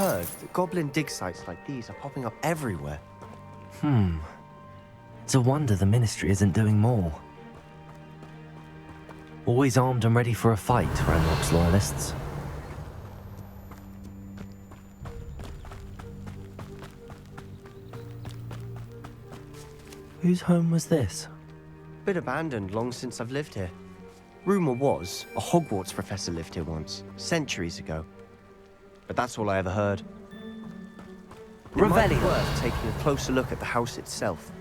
heard that goblin dig sites like these are popping up everywhere. It's a wonder the Ministry isn't doing more. Always armed and ready for a fight, Ranrock's loyalists. Whose home was this? Been abandoned long since I've lived here. Rumour was a Hogwarts professor lived here once, centuries ago. But that's all I ever heard. It might be worth taking a closer look at the house itself.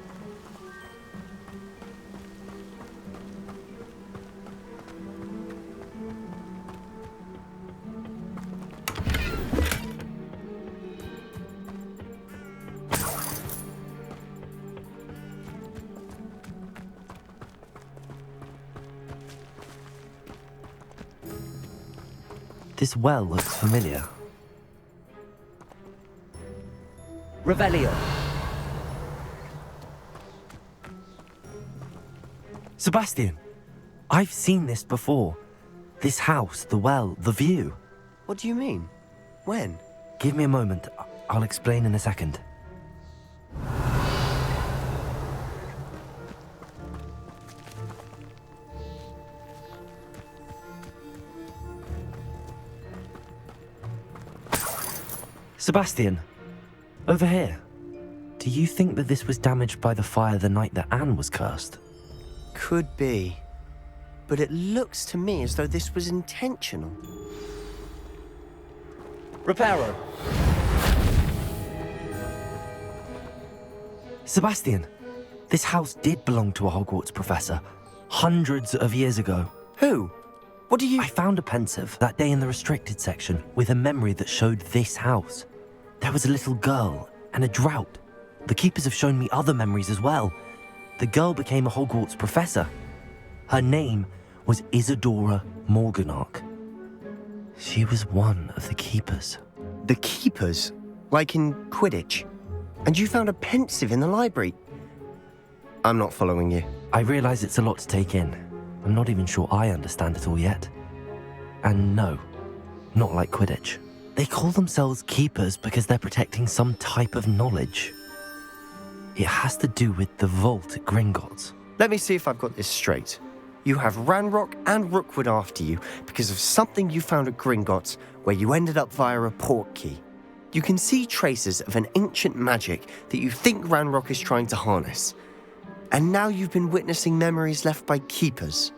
This well looks familiar. Revelio. Sebastian, I've seen this before. This house, the well, the view. What do you mean? When? Give me a moment. I'll explain in a second. Sebastian, over here. Do you think that this was damaged by the fire the night that Anne was cursed? Could be. But it looks to me as though this was intentional. Reparo. Sebastian, this house did belong to a Hogwarts professor, hundreds of years ago. Who? What do you... I found a pensive that day in the restricted section with a memory that showed this house. There was a little girl and a drought. The keepers have shown me other memories as well. The girl became a Hogwarts professor. Her name was Isadora Morganach. She was one of the keepers. The keepers? Like in Quidditch? And you found a pensive in the library? I'm not following you. I realize it's a lot to take in. I'm not even sure I understand it all yet. And no, not like Quidditch. They call themselves keepers because they're protecting some type of knowledge. It has to do with the vault at Gringotts. Let me see if I've got this straight. You have Ranrock and Rookwood after you because of something you found at Gringotts where you ended up via a port key. You can see traces of an ancient magic that you think Ranrock is trying to harness. And now you've been witnessing memories left by keepers.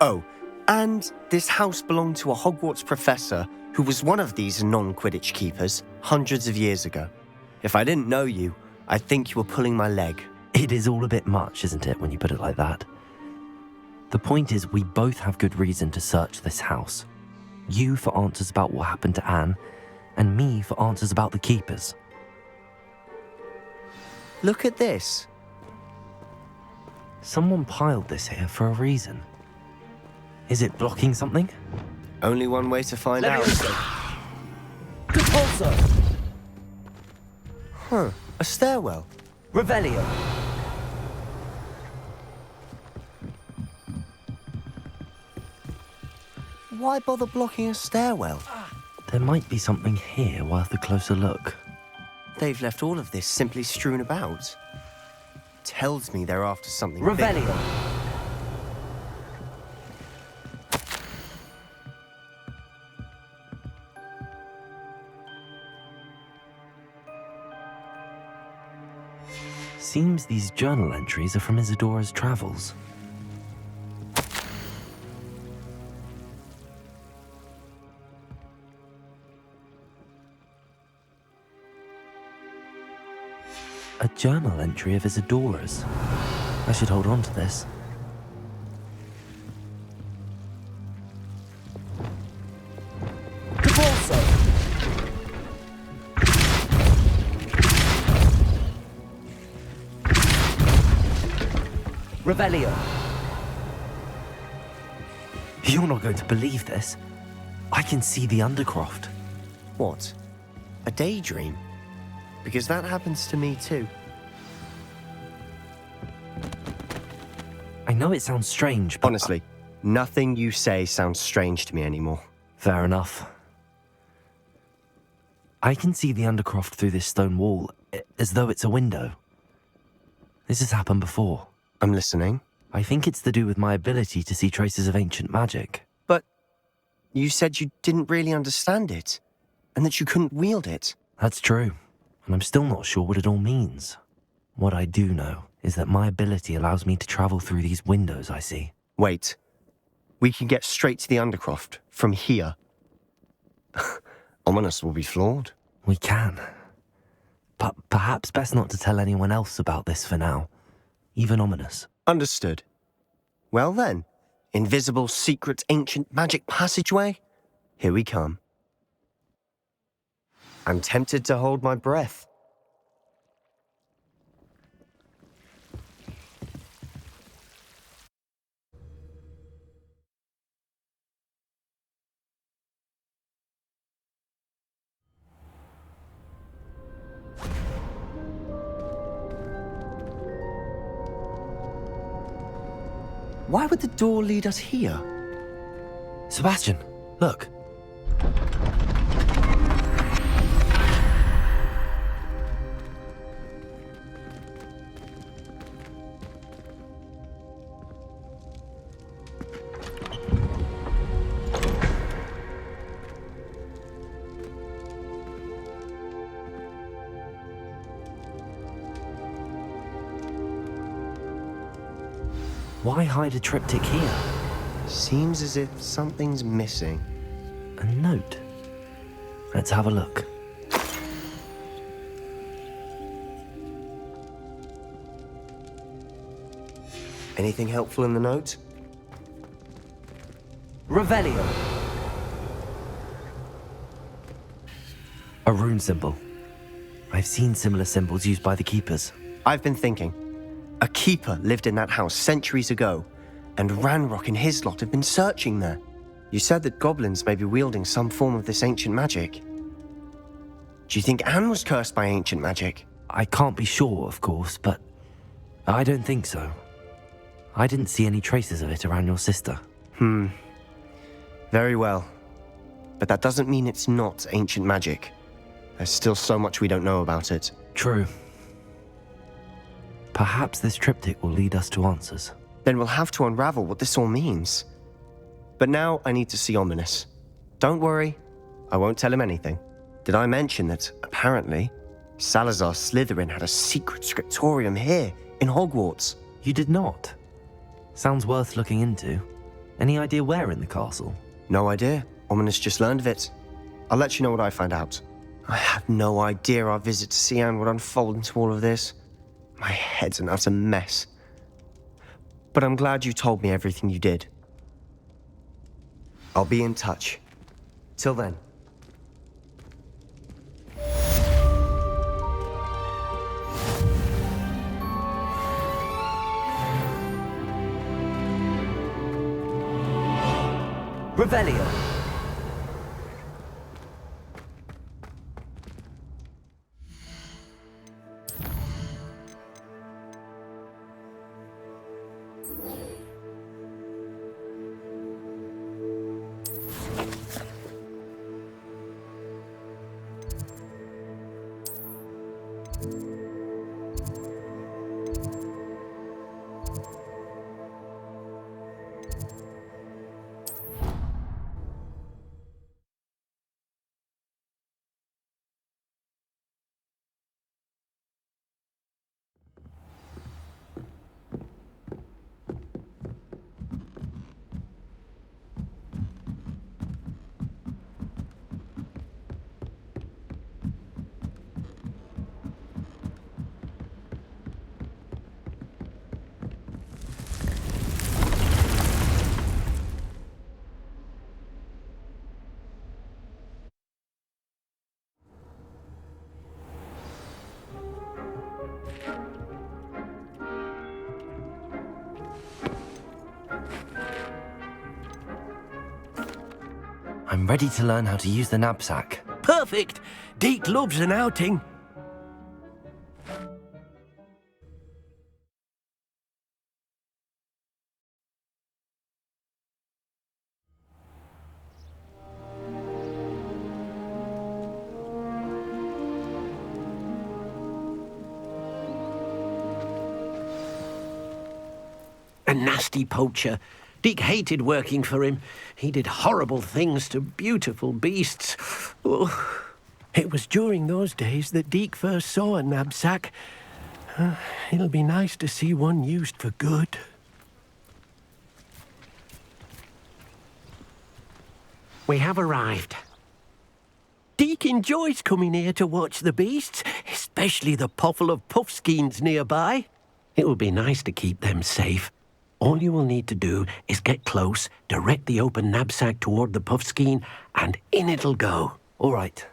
Oh, and this house belonged to a Hogwarts professor who was one of these non-Quidditch keepers hundreds of years ago. If I didn't know you, I'd think you were pulling my leg. It is all a bit much, isn't it, when you put it like that? The point is, we both have good reason to search this house. You for answers about what happened to Anne, and me for answers about the keepers. Look at this. Someone piled this here for a reason. Is it blocking something? Only one way to find out. Depulso. Huh, a stairwell. Revelio. Why bother blocking a stairwell? There might be something here worth a closer look. They've left all of this simply strewn about. Tells me they're after something Revelio. big. Seems these journal entries are from Isadora's travels. A journal entry of Isadora's. I should hold on to this. Depulso. Revelio. You're not going to believe this. I can see the Undercroft. What? A daydream? Because that happens to me too. I know it sounds strange, but... Honestly, nothing you say sounds strange to me anymore. Fair enough. I can see the undercroft through this stone wall, as though it's a window. This has happened before. I'm listening. I think it's to do with my ability to see traces of ancient magic. But you said you didn't really understand it, and that you couldn't wield it. That's true, and I'm still not sure what it all means. What I do know is that my ability allows me to travel through these windows I see. Wait. We can get straight to the undercroft from here. Ominous will be floored. We can. But perhaps best not to tell anyone else about this for now. Even Ominous. Understood. Well then, invisible, secret, ancient magic passageway? Here we come. I'm tempted to hold my breath. Why would the door lead us here? Sebastian, look. Why hide a triptych here? Seems as if something's missing. A note. Let's have a look. Anything helpful in the note? Revelio. A rune symbol. I've seen similar symbols used by the keepers. I've been thinking. A keeper lived in that house centuries ago, and Ranrock and his lot have been searching there. You said that goblins may be wielding some form of this ancient magic. Do you think Anne was cursed by ancient magic? I can't be sure, of course, but I don't think so. I didn't see any traces of it around your sister. Very well. But that doesn't mean it's not ancient magic. There's still so much we don't know about it. True. Perhaps this triptych will lead us to answers. Then we'll have to unravel what this all means. But now I need to see Ominous. Don't worry, I won't tell him anything. Did I mention that, apparently, Salazar Slytherin had a secret scriptorium here, in Hogwarts? You did not. Sounds worth looking into. Any idea where in the castle? No idea. Ominous just learned of it. I'll let you know what I find out. I had no idea our visit to Cian would unfold into all of this. My head's an utter mess. But I'm glad you told me everything you did. I'll be in touch. Till then. Revelio. I'm ready to learn how to use the Nab-Sack. Perfect! Deke loves an outing. A nasty poacher. Deke hated working for him. He did horrible things to beautiful beasts. Oh. It was during those days that Deke first saw a Nab-Sack. It'll be nice to see one used for good. We have arrived. Deke enjoys coming here to watch the beasts, especially the potful of puffskeins nearby. It will be nice to keep them safe. All you will need to do is get close, direct the open Nab-Sack toward the puffskein, and in it'll go. All right.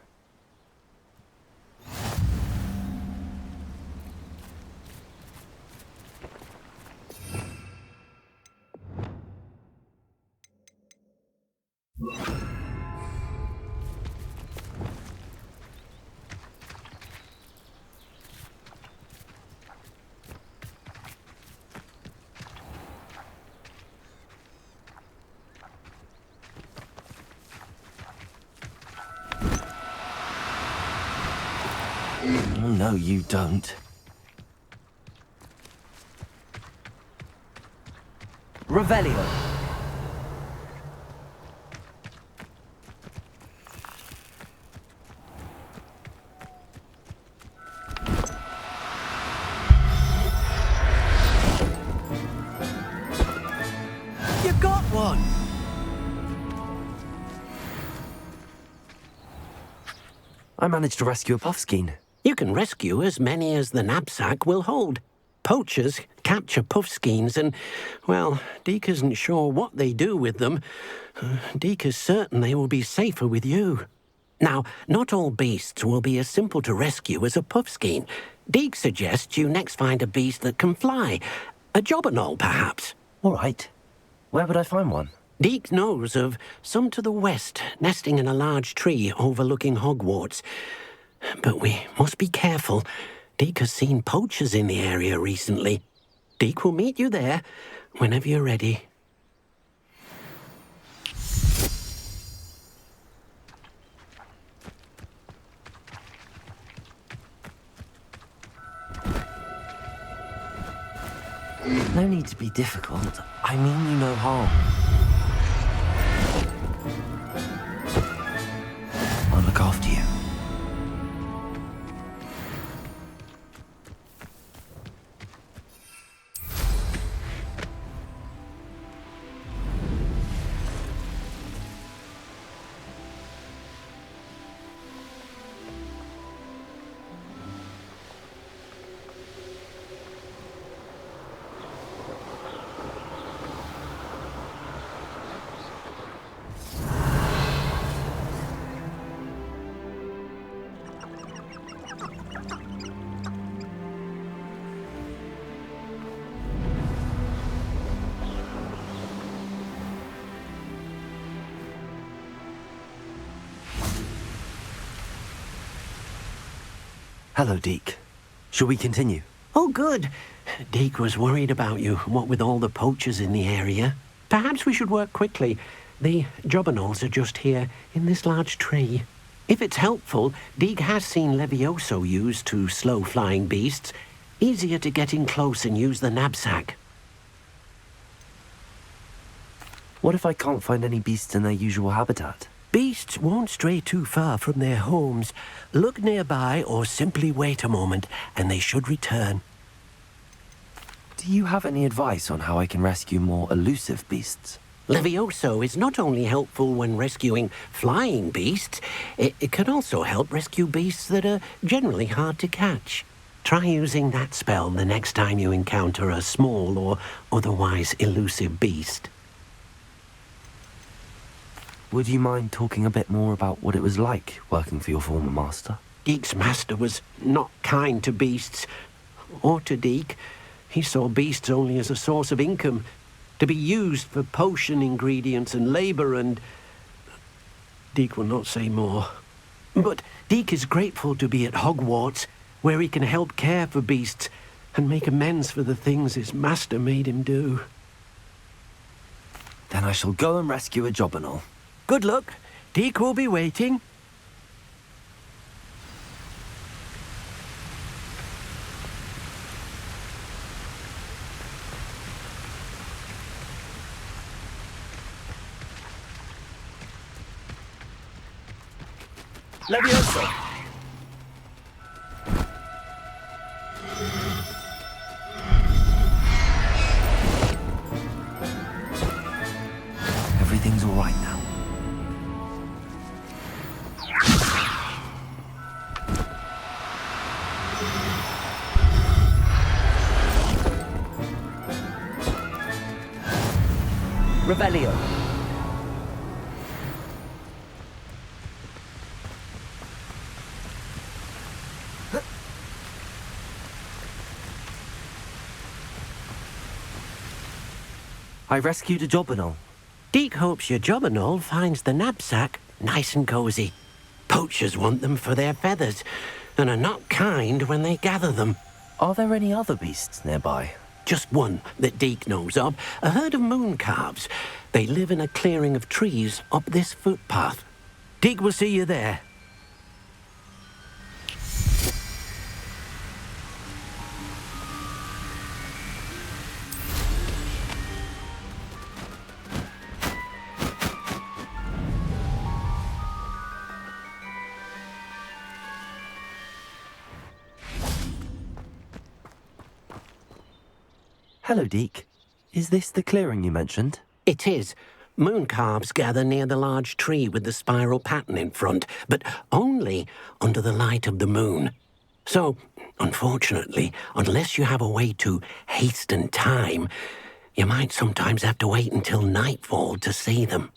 Oh, no, you don't. Revelio. You got one! I managed to rescue a puffskein. You can rescue as many as the Nab-Sack will hold. Poachers capture puffskeins and, well, Deke isn't sure what they do with them. Deke is certain they will be safer with you. Now, not all beasts will be as simple to rescue as a puffskein. Deke suggests you next find a beast that can fly. A jobberknoll, perhaps. All right. Where would I find one? Deke knows of some to the west, nesting in a large tree overlooking Hogwarts. But we must be careful. Deke has seen poachers in the area recently. Deke will meet you there whenever you're ready. No need to be difficult. I mean you no harm. I'll look after you. Hello, Deke. Shall we continue? Oh, good. Deke was worried about you, what with all the poachers in the area. Perhaps we should work quickly. The jobberknolls are just here, in this large tree. If it's helpful, Deke has seen Levioso used to slow flying beasts. Easier to get in close and use the Nab-Sack. What if I can't find any beasts in their usual habitat? Beasts won't stray too far from their homes. Look nearby or simply wait a moment, and they should return. Do you have any advice on how I can rescue more elusive beasts? Levioso is not only helpful when rescuing flying beasts, it can also help rescue beasts that are generally hard to catch. Try using that spell the next time you encounter a small or otherwise elusive beast. Would you mind talking a bit more about what it was like working for your former master? Deke's master was not kind to beasts, or to Deke. He saw beasts only as a source of income, to be used for potion ingredients and labour, and Deke will not say more. But Deke is grateful to be at Hogwarts, where he can help care for beasts and make amends for the things his master made him do. Then I shall go and rescue a jobberknoll. Good luck. Deke will be waiting. Levioso! Everything's all right now. Revelio. I rescued a Jobberknoll. Deke hopes your Jobberknoll finds the Nab-Sack nice and cosy. Poachers want them for their feathers, and are not kind when they gather them. Are there any other beasts nearby? Just one that Deke knows of, a herd of moon calves. They live in a clearing of trees up this footpath. Deke will see you there. Hello, Deke. Is this the clearing you mentioned? It is. Moon calves gather near the large tree with the spiral pattern in front, but only under the light of the moon. So, unfortunately, unless you have a way to hasten time, you might sometimes have to wait until nightfall to see them.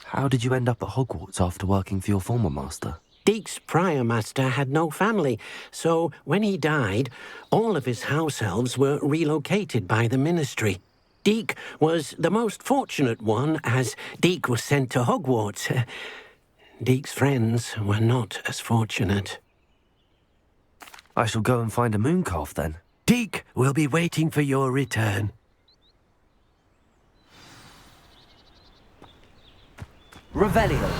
How did you end up at Hogwarts after working for your former master? Deke's prior master had no family, so when he died, all of his house elves were relocated by the ministry. Deke was the most fortunate one, as Deke was sent to Hogwarts. Deke's friends were not as fortunate. I shall go and find a moon calf then. Deke will be waiting for your return. Revelio.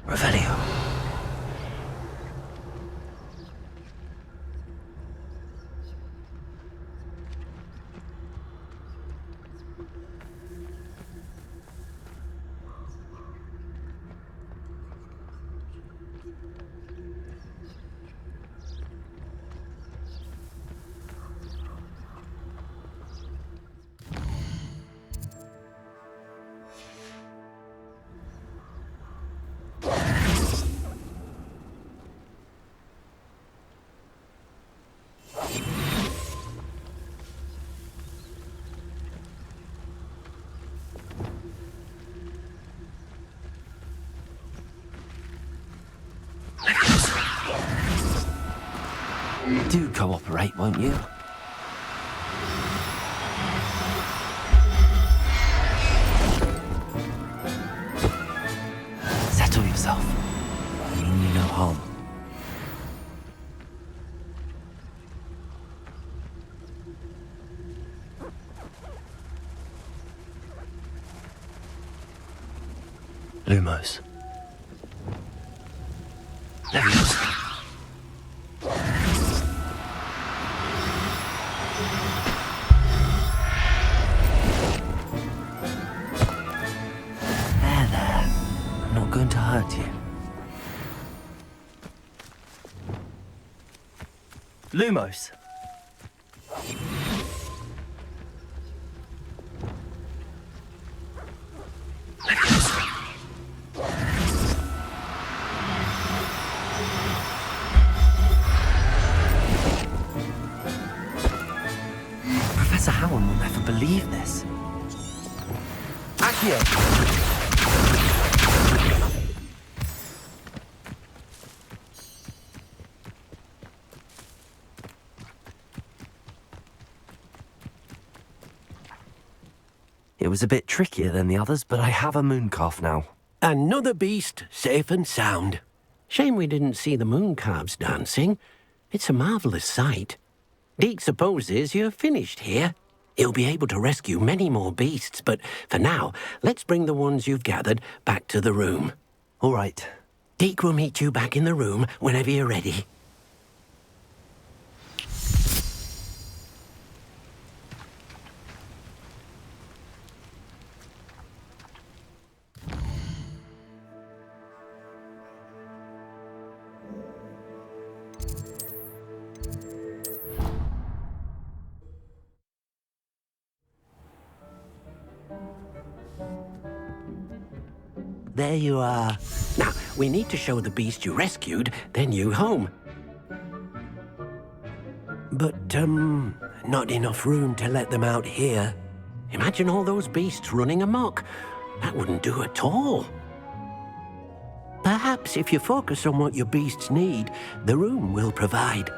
Revelio. Do cooperate, won't you? Settle yourself. I mean you no harm. Lumos. Leviosa. There. I'm not going to hurt you. Lumos. Professor Howard will never believe this. Accio. was a bit trickier than the others, but I have a moon calf now. Another beast, safe and sound. Shame we didn't see the moon calves dancing. It's a marvellous sight. Deke supposes you're finished here. He'll be able to rescue many more beasts, but for now, let's bring the ones you've gathered back to the room. All right. Deke will meet you back in the room whenever you're ready. There you are. Now, we need to show the beast you rescued their new home. But, not enough room to let them out here. Imagine all those beasts running amok. That wouldn't do at all. Perhaps if you focus on what your beasts need, the room will provide.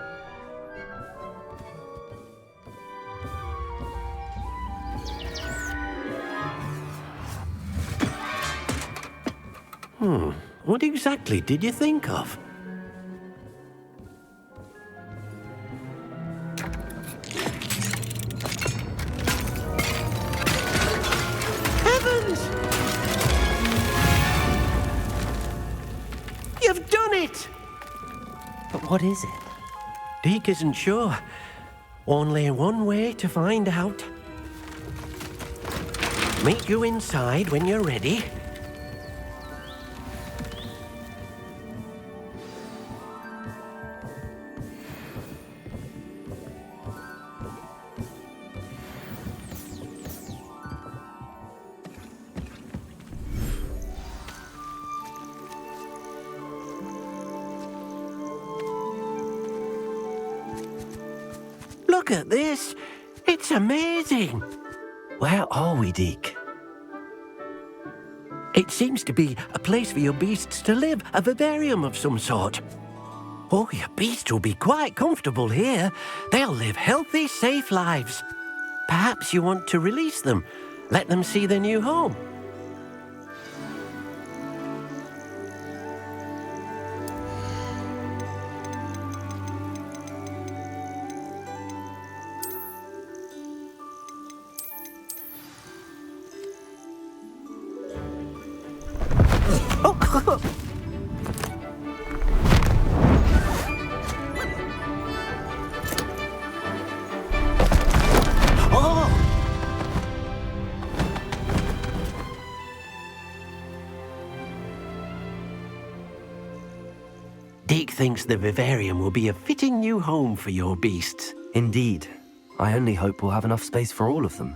What exactly did you think of? Heavens! You've done it! But what is it? Deke isn't sure. Only one way to find out. Meet you inside when you're ready. Look at this. It's amazing. Where are we, Deke? It seems to be a place for your beasts to live, a vivarium of some sort. Oh, your beasts will be quite comfortable here. They'll live healthy, safe lives. Perhaps you want to release them, let them see their new home. Deke thinks the vivarium will be a fitting new home for your beasts. Indeed. I only hope we'll have enough space for all of them.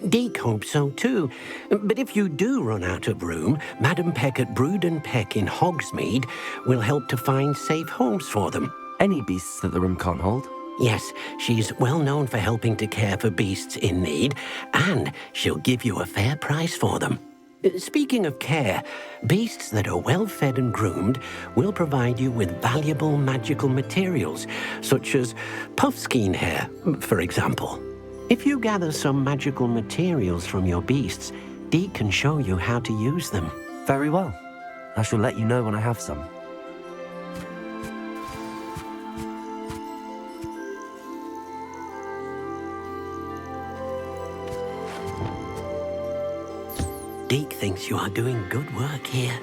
Deke hopes so too. But if you do run out of room, Madam Peck at Brood and Peck in Hogsmeade will help to find safe homes for them. Any beasts that the room can't hold? Yes, she's well known for helping to care for beasts in need, and she'll give you a fair price for them. Speaking of care, beasts that are well fed and groomed will provide you with valuable magical materials, such as puffskein hair, for example. If you gather some magical materials from your beasts, Deke can show you how to use them. Very well. I shall let you know when I have some. Deke thinks you are doing good work here.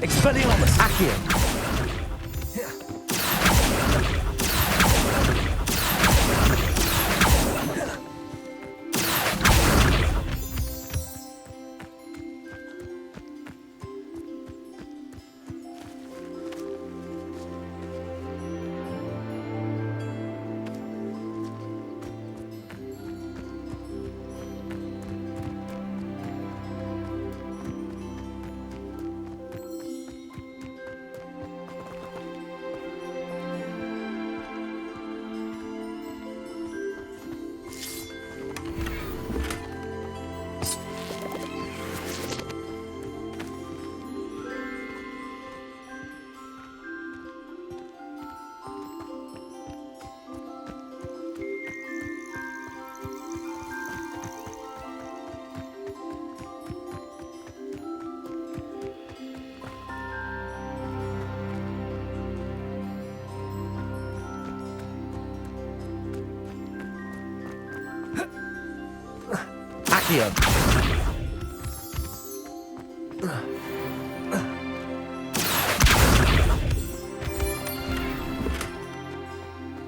Expelliarmus. Accio. Accio.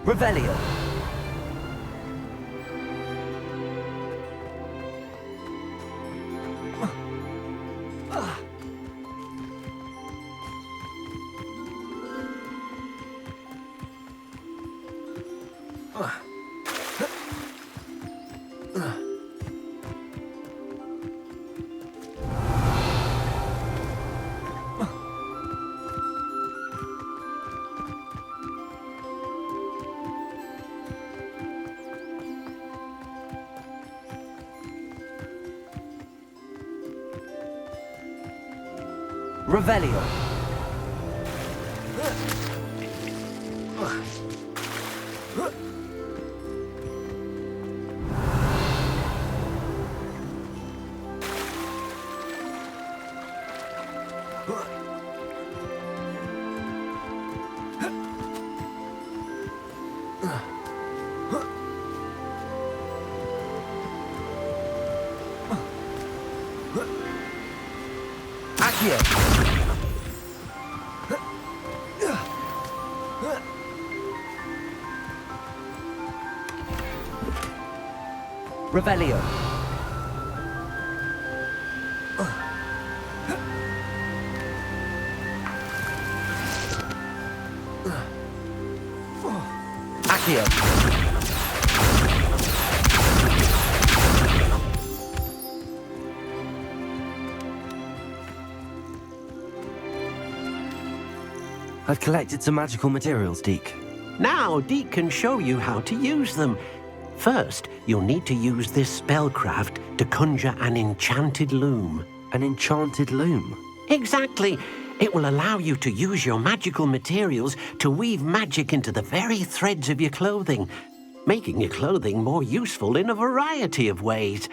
Revelio. Revelio. Accio. Revelio. Accio. I've collected some magical materials, Deke. Now, Deke can show you how to use them. First, you'll need to use this spellcraft to conjure an enchanted loom. An enchanted loom. Exactly. It will allow you to use your magical materials to weave magic into the very threads of your clothing, making your clothing more useful in a variety of ways.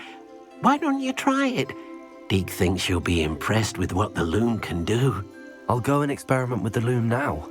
Why don't you try it? Deke thinks you'll be impressed with what the loom can do. I'll go and experiment with the loom now.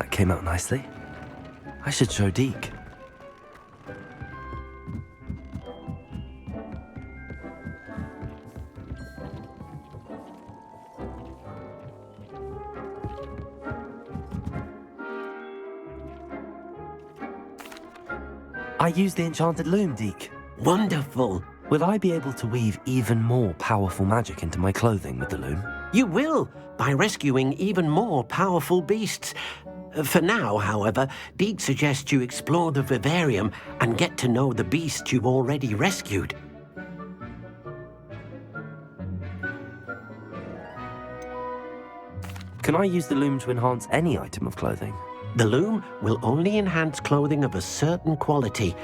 That came out nicely. I should show Deke. I used the enchanted loom, Deke. Wonderful. Will I be able to weave even more powerful magic into my clothing with the loom? You will, by rescuing even more powerful beasts. For now, however, Deke suggests you explore the vivarium and get to know the beasts you've already rescued. Can I use the loom to enhance any item of clothing? The loom will only enhance clothing of a certain quality.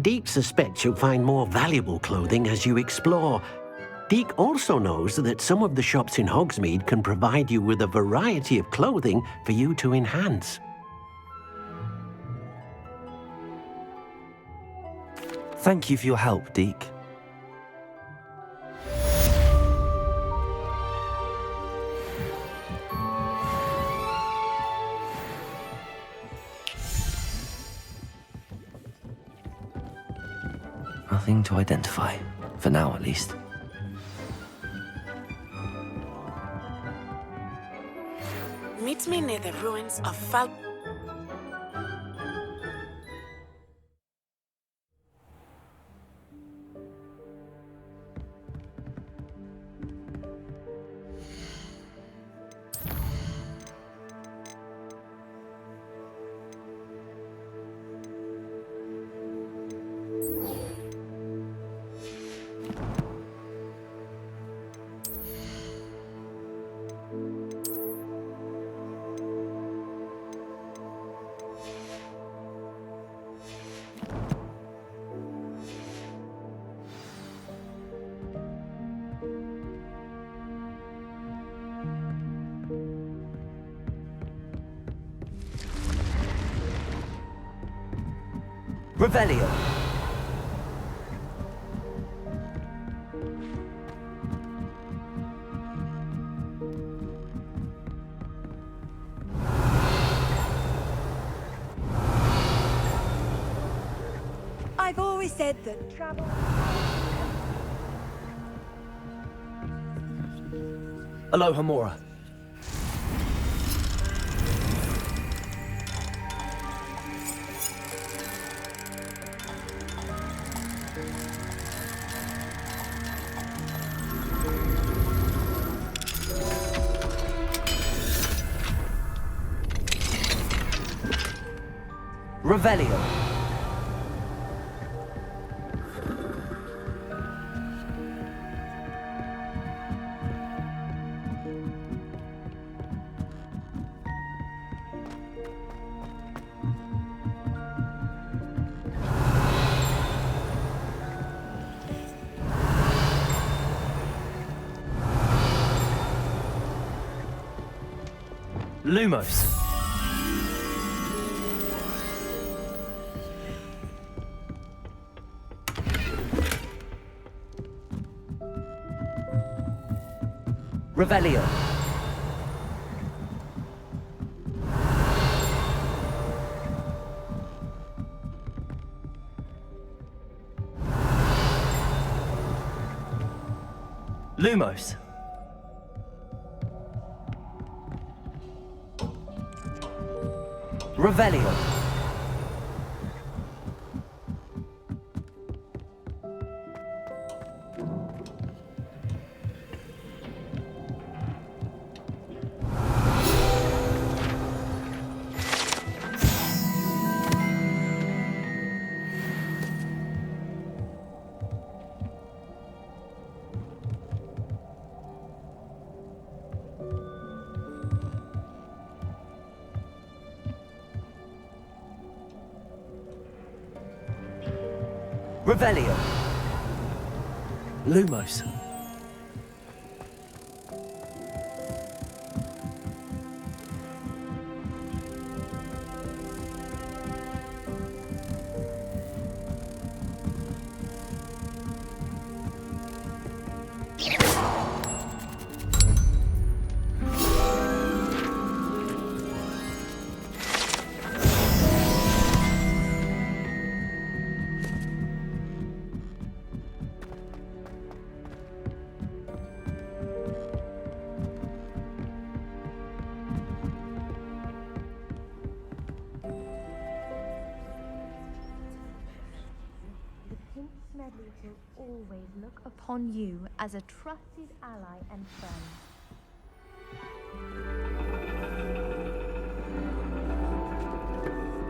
Deke suspects you'll find more valuable clothing as you explore. Deke also knows that some of the shops in Hogsmeade can provide you with a variety of clothing for you to enhance. Thank you for your help, Deke. Nothing to identify, for now at least. Meet me near the ruins of Fal... Revelio. I've always said that travel... Aloha Mora. Revelio. Lumos. Revelio. Lumos. Revelio. Revelio. Lumos. on you as a trusted ally and friend.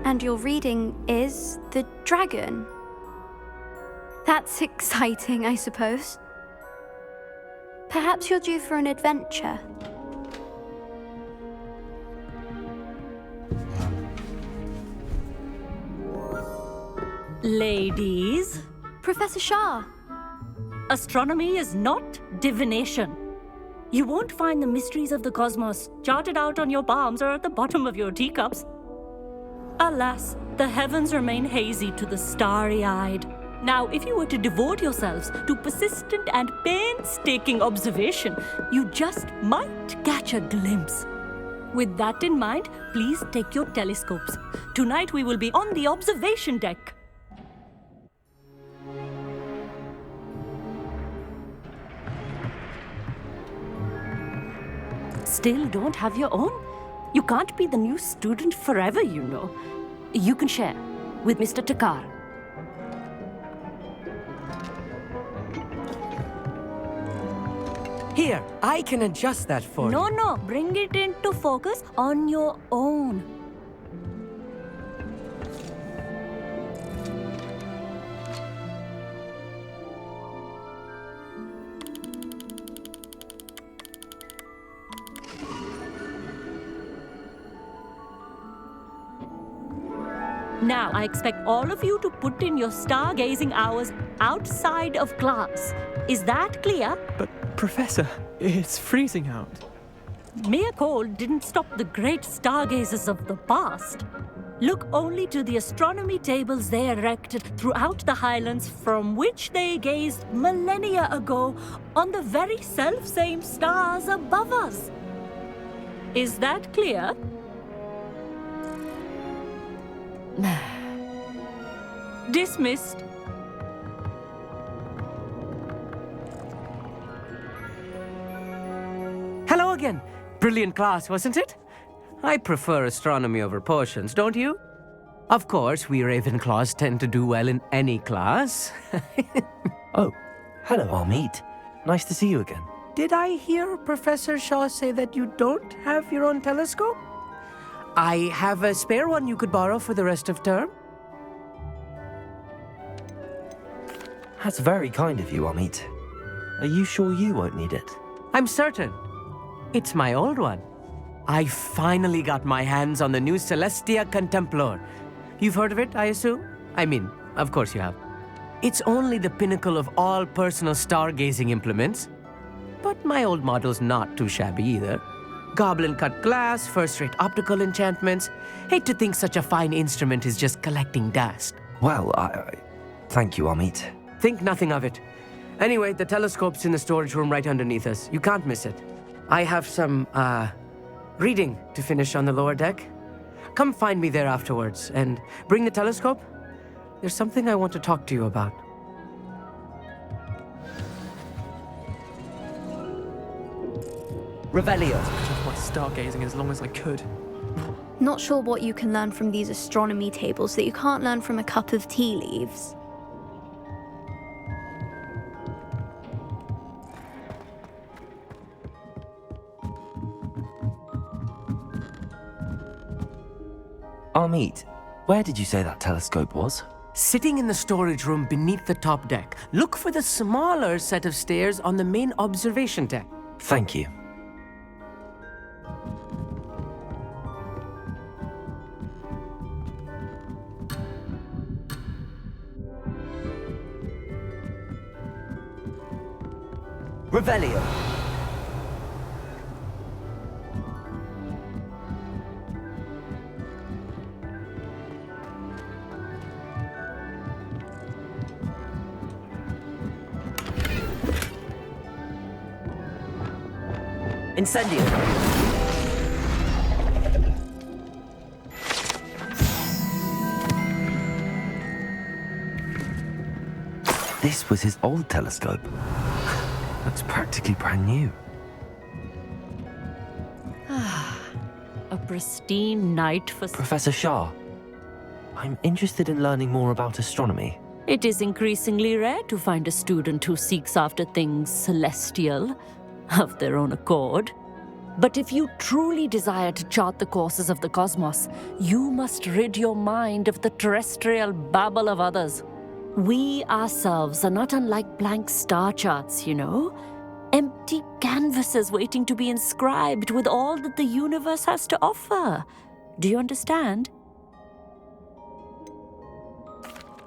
And your reading is the dragon. That's exciting, I suppose. Perhaps you're due for an adventure. Ladies, Professor Shah. astronomy is not divination. You won't find the mysteries of the cosmos charted out on your palms or at the bottom of your teacups. Alas, the heavens remain hazy to the starry-eyed. Now, if you were to devote yourselves to persistent and painstaking observation, you just might catch a glimpse. With that in mind, please take your telescopes. Tonight we will be on the observation deck. Still don't have your own? You can't be the new student forever, you know. You can share with Mr. Takar. Here, I can adjust that for you. No, bring it into focus on your own. Now, I expect all of you to put in your stargazing hours outside of class. Is that clear? But, Professor, it's freezing out. Mere cold didn't stop the great stargazers of the past. Look only to the astronomy tables they erected throughout the highlands from which they gazed millennia ago on the very self-same stars above us. Is that clear? Dismissed. Hello again. Brilliant class, wasn't it? I prefer astronomy over potions, don't you? Of course, we Ravenclaws tend to do well in any class. Oh, hello, Amit. Nice to see you again. Did I hear Professor Shaw say that you don't have your own telescope? I have a spare one you could borrow for the rest of term. That's very kind of you, Amit. Are you sure you won't need it? I'm certain. It's my old one. I finally got my hands on the new Celestia Contemplor. You've heard of it, I assume? I mean, of course you have. It's only the pinnacle of all personal stargazing implements. But my old model's not too shabby either. Goblin-cut glass, first-rate optical enchantments. Hate to think such a fine instrument is just collecting dust. Well, thank you, Amit. Think nothing of it. Anyway, the telescope's in the storage room right underneath us. You can't miss it. I have some, reading to finish on the lower deck. Come find me there afterwards, and bring the telescope. There's something I want to talk to you about. Revelio. Just my stargazing as long as I could. Not sure what you can learn from these astronomy tables that you can't learn from a cup of tea leaves. Amit, where did you say that telescope was? Sitting in the storage room beneath the top deck. Look for the smaller set of stairs on the main observation deck. Thank you. Revelio. Incendio. This was his old telescope. Looks practically brand new. A pristine night for... Professor Shah, I'm interested in learning more about astronomy. It is increasingly rare to find a student who seeks after things celestial of their own accord. But if you truly desire to chart the courses of the cosmos, you must rid your mind of the terrestrial babble of others. We ourselves are not unlike blank star charts, you know. Empty canvases waiting to be inscribed with all that the universe has to offer. Do you understand?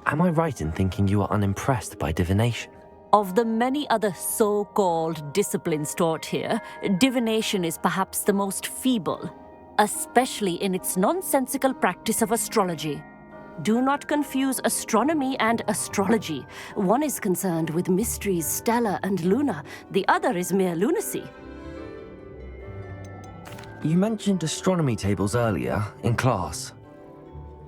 Am I right in thinking you are unimpressed by divination? Of the many other so-called disciplines taught here, divination is perhaps the most feeble, especially in its nonsensical practice of astrology. Do not confuse astronomy and astrology. One is concerned with mysteries stellar and lunar, the other is mere lunacy. You mentioned astronomy tables earlier, in class.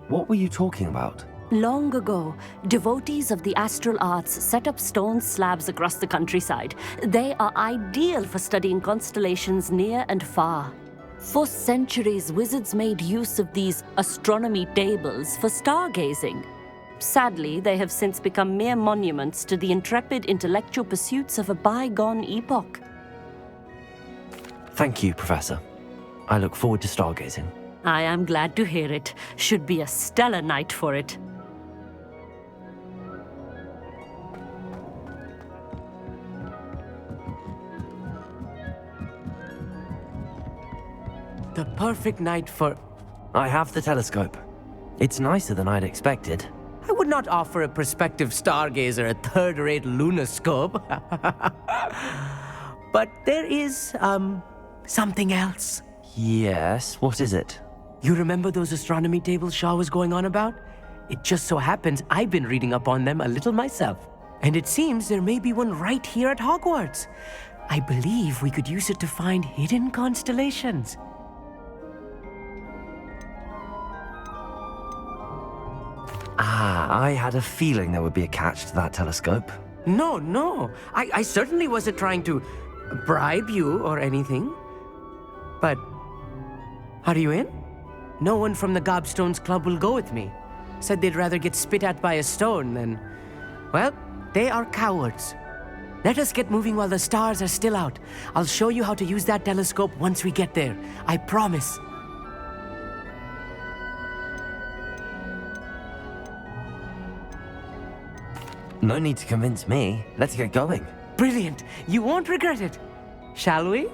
What were you talking about? Long ago, devotees of the astral arts set up stone slabs across the countryside. They are ideal for studying constellations near and far. For centuries, wizards made use of these astronomy tables for stargazing. Sadly, they have since become mere monuments to the intrepid intellectual pursuits of a bygone epoch. Thank you, Professor. I look forward to stargazing. I am glad to hear it. Should be a stellar night for it. The perfect night for... I have the telescope. It's nicer than I'd expected. I would not offer a prospective stargazer a third-rate lunoscope. But there is, something else. Yes, what is it? You remember those astronomy tables Shaw was going on about? It just so happens I've been reading up on them a little myself. And it seems there may be one right here at Hogwarts. I believe we could use it to find hidden constellations. I had a feeling there would be a catch to that telescope. No. I certainly wasn't trying to bribe you or anything. But, are you in? No one from the Gobstones Club will go with me. Said they'd rather get spit at by a stone than... Well, they are cowards. Let us get moving while the stars are still out. I'll show you how to use that telescope once we get there. I promise. No need to convince me. Let's get going. Brilliant. You won't regret it. Shall we?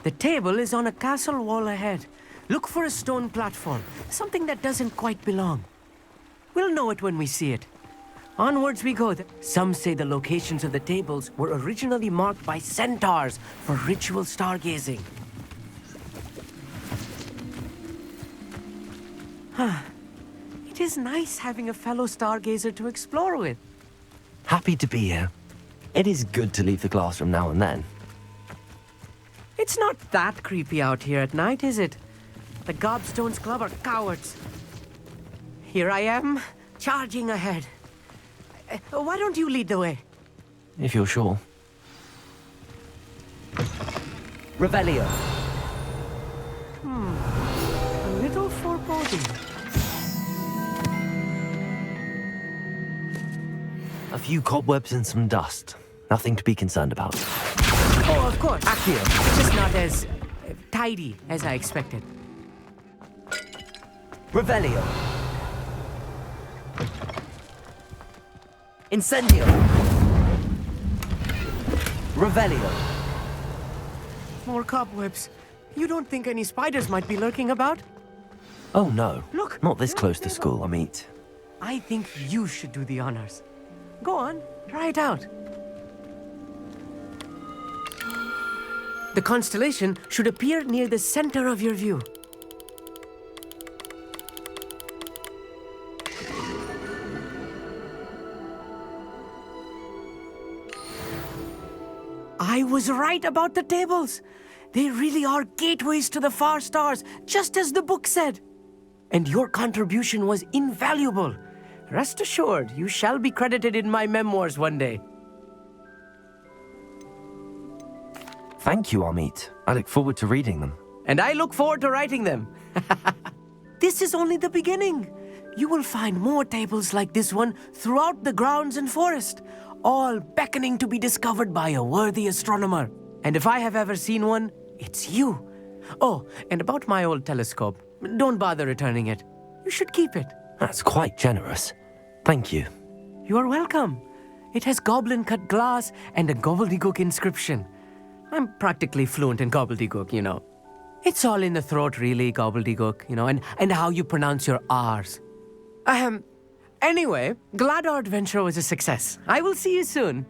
The table is on a castle wall ahead. Look for a stone platform, something that doesn't quite belong. We'll know it when we see it. Onwards we go. Some say the locations of the tables were originally marked by centaurs for ritual stargazing. It is nice having a fellow stargazer to explore with. Happy to be here. It is good to leave the classroom now and then. It's not that creepy out here at night, is it? The Gobstones Club are cowards. Here I am, charging ahead. Why don't you lead the way? If you're sure. Revelio. A little foreboding. A few cobwebs and some dust. Nothing to be concerned about. Oh, of course. Accio. Just not as tidy as I expected. Revelio. Incendio. Revelio. More cobwebs. You don't think any spiders might be lurking about? Oh no. Look. Not this close to school, I mean. I think you should do the honors. Go on, try it out. The constellation should appear near the center of your view. I was right about the tables. They really are gateways to the far stars, just as the book said. And your contribution was invaluable. Rest assured, you shall be credited in my memoirs one day. Thank you, Amit. I look forward to reading them. And I look forward to writing them. This is only the beginning. You will find more tables like this one throughout the grounds and forest, all beckoning to be discovered by a worthy astronomer. And if I have ever seen one, it's you. Oh, and about my old telescope, don't bother returning it. You should keep it. That's quite generous. Thank you. You are welcome. It has goblin-cut glass and a gobbledygook inscription. I'm practically fluent in gobbledygook, you know. It's all in the throat, really, gobbledygook, you know, and how you pronounce your R's. Anyway, glad our adventure was a success. I will see you soon.